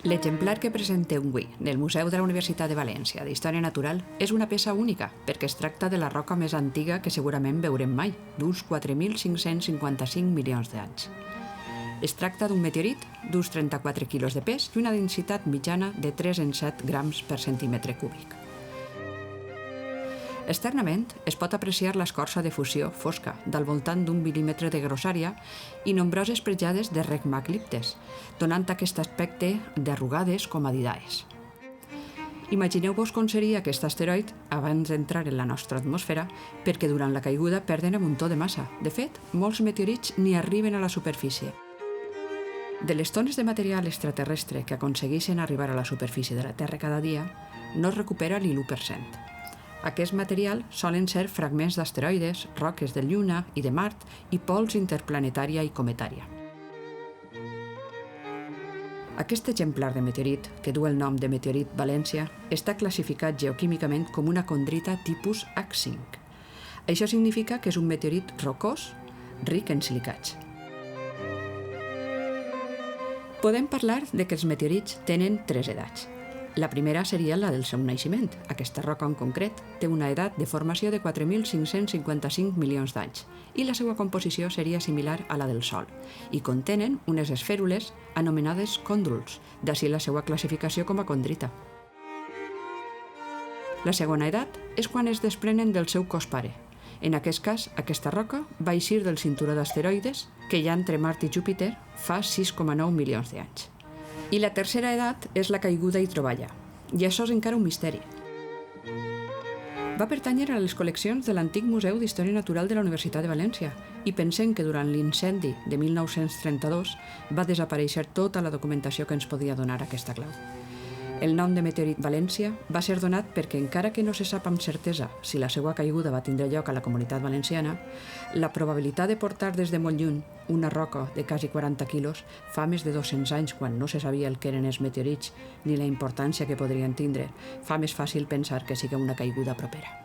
L'exemplar que presentem avui nel Museu de la Universitat de València d'Història Natural és una peça única perquè es tracta de la roca més antiga que segurament veurem mai, d'uns 4.555 milions d'anys. Es tracta d'un meteorit d'uns 34 quilos de pes i una densitat mitjana de 3 en 7 grams per centímetre cúbic. Externament es pot apreciar l'escorça de fusió fosca del voltant d'un mil·límetre de grossària i nombroses petjades de regmacliptes, donant aquest aspecte d'arrugades com a didaes. Imagineu-vos com seria aquest asteroid abans d'entrar en la nostra atmosfera, perquè durant la caiguda perden un muntó de massa. De fet, molts meteorits ni arriben a la superfície. De les tones de material extraterrestre que aconsegueixen arribar a la superfície de la Terra cada dia, no es recupera ni l'1%. Aquest material solen ser fragments d'asteroides, roques de Lluna i de Mart i pols interplanetària i cometària. Aquest exemplar de meteorit, que du el nom de meteorit València, està classificat geoquímicament com una condrita tipus H5. Això significa que és un meteorit rocós, ric en silicats. Podem parlar de que els meteorits tenen 3 edats. La primera seria la del seu naixement. Aquesta roca en concret té una edat de formació de 4.555 milions d'anys i la seva composició seria similar a la del Sol i contenen unes esfèrules anomenades còndols, d'ací la seva classificació com a condrita. La segona edat és quan es desprenen del seu cos pare. En aquest cas, aquesta roca va eixir del cinturó d'asteroides que hi ha entre Mart i Júpiter fa 6,9 milions d'anys. I la tercera edat és la caiguda i troballa, i això és encara un misteri. Va pertànyer a les col·leccions de l'antic Museu d'Història Natural de la Universitat de València i pensem que durant l'incendi de 1932 va desaparèixer tota la documentació que ens podia donar aquesta clau. El nom de meteorit València va ser donat perquè, encara que no se sap amb certesa si la seva caiguda va tindre lloc a la Comunitat Valenciana, la probabilitat de portar des de molt lluny una roca de quasi 40 quilos fa més de 200 anys, quan no se sabia el que eren els meteorits ni la importància que podrien tindre, fa més fàcil pensar que sigui una caiguda propera.